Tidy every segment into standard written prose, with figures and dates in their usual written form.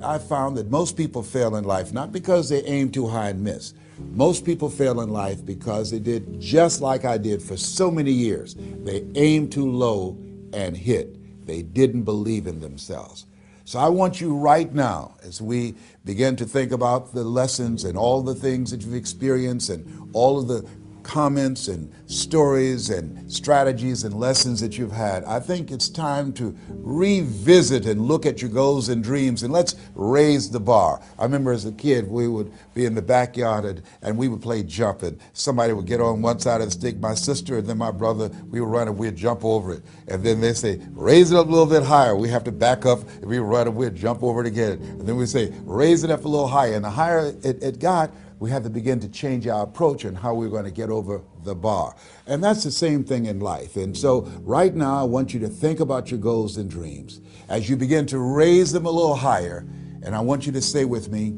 I found that most people fail in life not because they aim too high and miss. Most people fail in life because they did just like I did for so many years. They aimed too low and hit. They didn't believe in themselves. So I want you right now, as we begin to think about the lessons and all the things that you've experienced and all of the comments and stories and strategies and lessons that you've had, I think it's time to revisit and look at your goals and dreams, and let's raise the bar. I remember as a kid, we would be in the backyard and we would play jump, and somebody would get on one side of the stick, my sister and then my brother, we would run and we'd jump over it. And then they say, raise it up a little bit higher. We have to back up and we would run and we'd jump over it again. And then we'd say, raise it up a little higher. And the higher it got, we had to begin to change our approach and how we were going to get over the bar. And that's the same thing in life. And so right now, I want you to think about your goals and dreams as you begin to raise them a little higher. And I want you to say with me,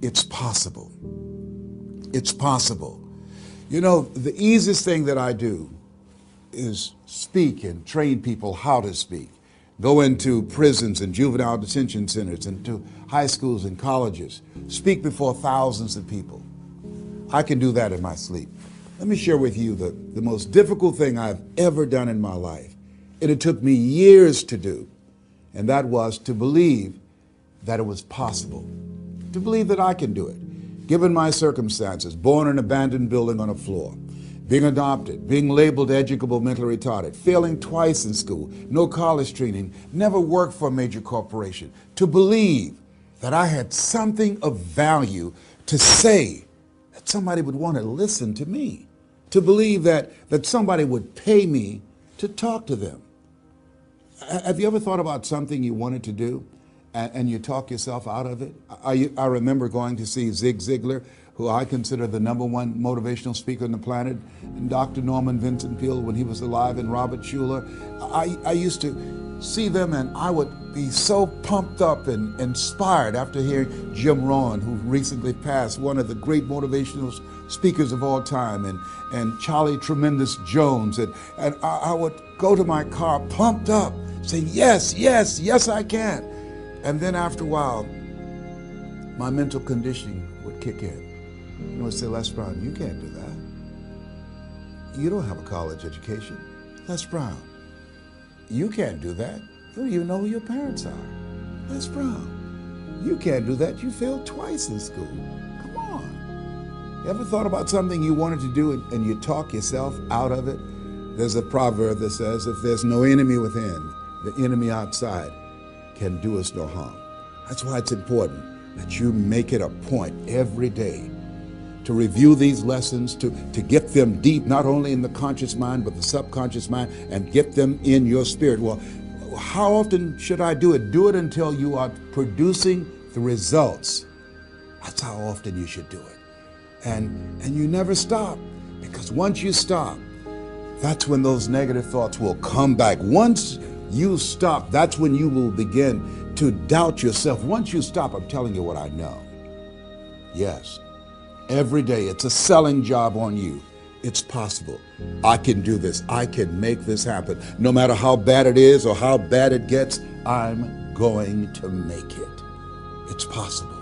it's possible. It's possible. You know, the easiest thing that I do is speak and train people how to speak. Go into prisons and juvenile detention centers and to high schools and colleges. Speak before thousands of people. I can do that in my sleep. Let me share with you the most difficult thing I've ever done in my life. And it took me years to do. And that was to believe that it was possible. To believe that I can do it. Given my circumstances, born in an abandoned building on a floor, being adopted, being labeled educable mentally retarded, failing twice in school, no college training, never worked for a major corporation, to believe that I had something of value to say, that somebody would want to listen to me, to believe that somebody would pay me to talk to them. Have you ever thought about something you wanted to do and you talk yourself out of it? I remember going to see Zig Ziglar, who I consider the #1 motivational speaker on the planet, and Dr. Norman Vincent Peale when he was alive, and Robert Schuller. I used to see them and I would be so pumped up and inspired after hearing Jim Rohn, who recently passed, one of the great motivational speakers of all time, and Charlie Tremendous Jones. And I would go to my car pumped up, saying, yes, yes, yes, I can. And then after a while, my mental conditioning would kick in. You would say, Les Brown, you can't do that. You don't have a college education. Les Brown, you can't do that. You don't even know who your parents are. Les Brown, you can't do that. You failed twice in school. Come on. You ever thought about something you wanted to do and you talk yourself out of it? There's a proverb that says, if there's no enemy within, the enemy outside can do us no harm. That's why it's important that you make it a point every day to review these lessons, to get them deep, not only in the conscious mind, but the subconscious mind, and get them in your spirit. Well, how often should I do it? Do it until you are producing the results. That's how often you should do it. And you never stop, because once you stop, that's when those negative thoughts will come back. Once you stop, that's when you will begin to doubt yourself. Once you stop, I'm telling you what I know. Yes. Every day, it's a selling job on you. It's possible. I can do this. I can make this happen. No matter how bad it is or how bad it gets, I'm going to make it. It's possible.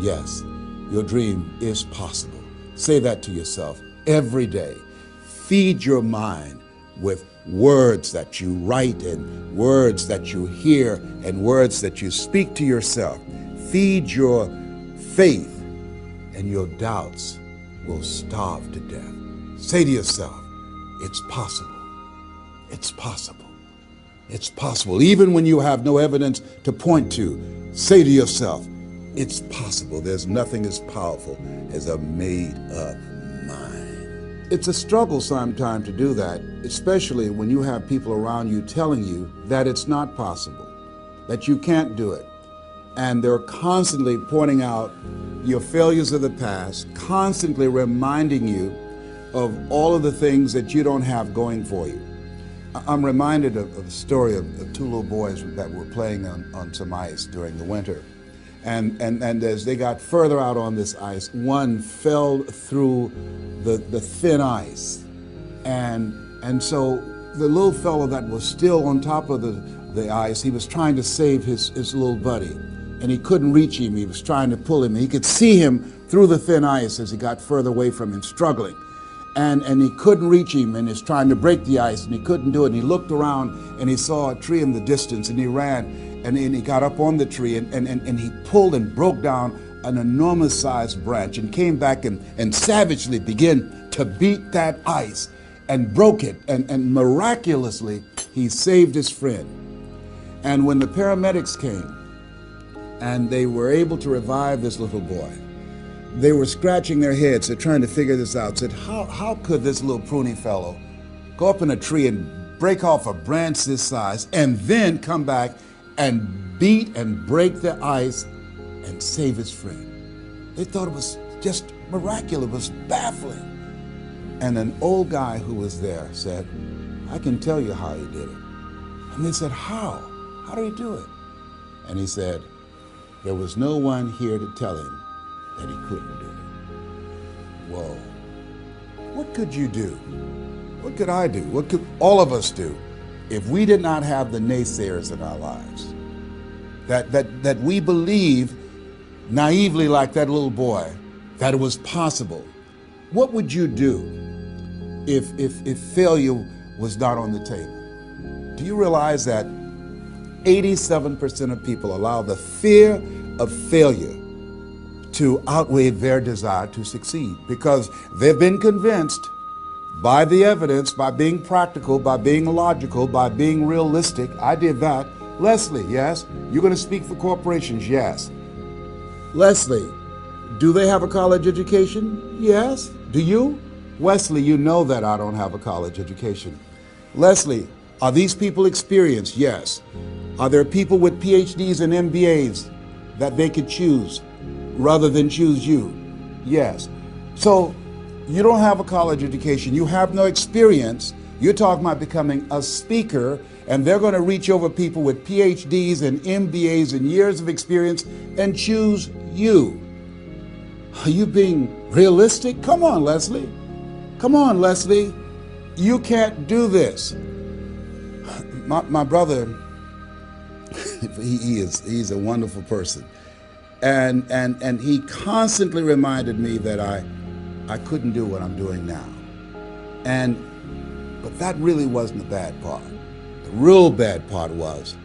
Yes, your dream is possible. Say that to yourself every day. Feed your mind with words that you write and words that you hear and words that you speak to yourself. Feed your faith, and your doubts will starve to death. Say to yourself, it's possible. It's possible. It's possible. Even when you have no evidence to point to, say to yourself, it's possible. There's nothing as powerful as a made-up mind. It's a struggle sometimes to do that, especially when you have people around you telling you that it's not possible, that you can't do it. And they're constantly pointing out your failures of the past, constantly reminding you of all of the things that you don't have going for you. I'm reminded of the story of two little boys that were playing on some ice during the winter. And as they got further out on this ice, one fell through the thin ice. And so the little fellow that was still on top of the ice, he was trying to save his little buddy. and he couldn't reach him. He was trying to pull him. He could see him through the thin ice as he got further away from him, struggling. And he couldn't reach him, and he's trying to break the ice, and he couldn't do it. And he looked around, and he saw a tree in the distance, and he ran, and he got up on the tree, and he pulled and broke down an enormous sized branch, and came back and savagely began to beat that ice, and broke it, and miraculously, he saved his friend. And when the paramedics came, and they were able to revive this little boy, they were scratching their heads. They're trying to figure this out. Said, how could this little pruny fellow go up in a tree and break off a branch this size and then come back and beat and break the ice and save his friend? They thought it was just miraculous. It was baffling. And an old guy who was there said, I can tell you how he did it. And they said, how? How did he do it? And he said, there was no one here to tell him that he couldn't do it. Whoa. What could you do? What could I do? What could all of us do if we did not have the naysayers in our lives? That we believe naively, like that little boy, that it was possible. What would you do if failure was not on the table? Do you realize that 87% of people allow the fear of failure to outweigh their desire to succeed, because they've been convinced by the evidence, by being practical, by being logical, by being realistic. I did that. Leslie, yes? You're going to speak for corporations? Yes. Leslie, do they have a college education? Yes. Do you? Wesley, you know that I don't have a college education. Leslie, are these people experienced? Yes. Are there people with PhDs and MBAs that they could choose rather than choose you? Yes. So you don't have a college education. You have no experience. You're talking about becoming a speaker, and they're going to reach over people with PhDs and MBAs and years of experience and choose you. Are you being realistic? Come on, Leslie. Come on, Leslie. You can't do this. My brother, he's a wonderful person. And he constantly reminded me that I couldn't do what I'm doing now. But that really wasn't the bad part. The real bad part was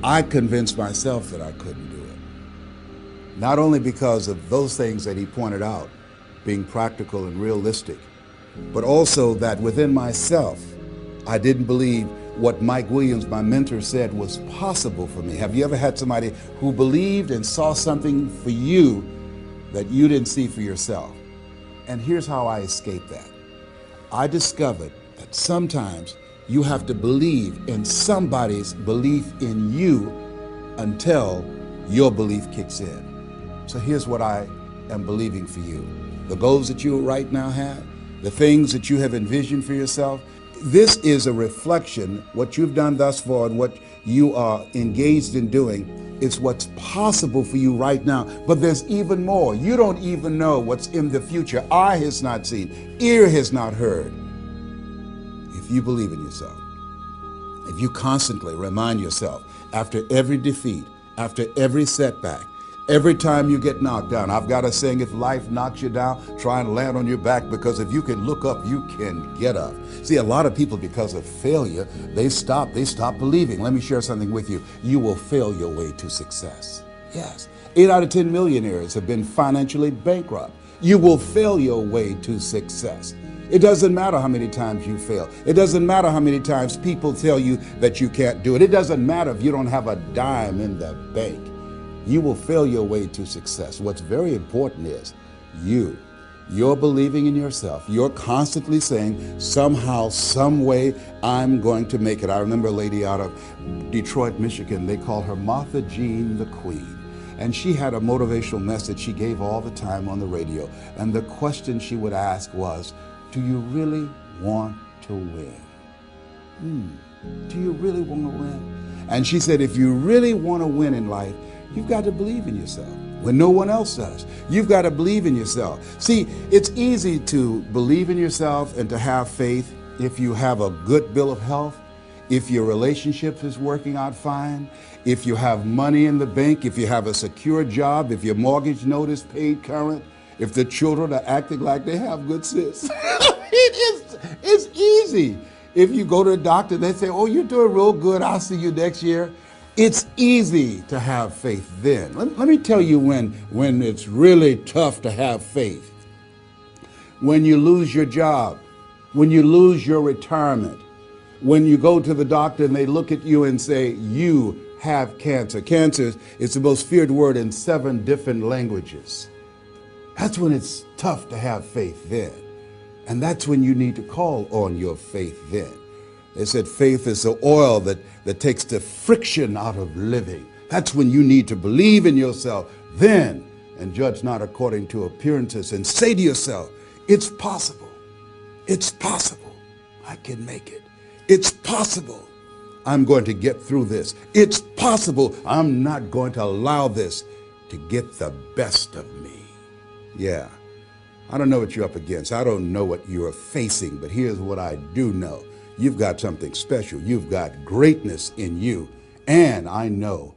I convinced myself that I couldn't do it. Not only because of those things that he pointed out, being practical and realistic, but also that within myself, I didn't believe what Mike Williams, my mentor, said was possible for me. Have you ever had somebody who believed and saw something for you that you didn't see for yourself? And here's how I escaped that. I discovered that sometimes you have to believe in somebody's belief in you until your belief kicks in. So here's what I am believing for you. The goals that you right now have, the things that you have envisioned for yourself, this is a reflection. What you've done thus far and what you are engaged in doing is what's possible for you right now. But there's even more. You don't even know what's in the future. Eye has not seen, ear has not heard. If you believe in yourself, if you constantly remind yourself after every defeat, after every setback, every time you get knocked down, I've got a saying, if life knocks you down, try and land on your back, because if you can look up, you can get up. See, a lot of people, because of failure, they stop believing. Let me share something with you. You will fail your way to success. Yes. 8 out of 10 millionaires have been financially bankrupt. You will fail your way to success. It doesn't matter how many times you fail. It doesn't matter how many times people tell you that you can't do it. It doesn't matter if you don't have a dime in the bank. You will fail your way to success. What's very important is you're believing in yourself. You're constantly saying, somehow, some way, I'm going to make it. I remember a lady out of Detroit, Michigan. They call her Martha Jean the Queen. And she had a motivational message she gave all the time on the radio. And the question she would ask was, do you really want to win? Do you really want to win? And she said, if you really want to win in life, you've got to believe in yourself when no one else does. You've got to believe in yourself. See, it's easy to believe in yourself and to have faith if you have a good bill of health, if your relationship is working out fine, if you have money in the bank, if you have a secure job, if your mortgage note is paid current, if the children are acting like they have good sense. It's easy. If you go to a doctor, they say, oh, you're doing real good, I'll see you next year. It's easy to have faith then. Let me tell you when it's really tough to have faith. When you lose your job, when you lose your retirement, when you go to the doctor and they look at you and say, you have cancer. Cancer is the most feared word in 7 different languages. That's when it's tough to have faith then. And that's when you need to call on your faith then. They said faith is the oil that takes the friction out of living. That's when you need to believe in yourself then and judge not according to appearances and say to yourself, it's possible. It's possible. I can make it. It's possible. I'm going to get through this. It's possible. I'm not going to allow this to get the best of me. Yeah. I don't know what you're up against. I don't know what you're facing, but here's what I do know. You've got something special. You've got greatness in you. And I know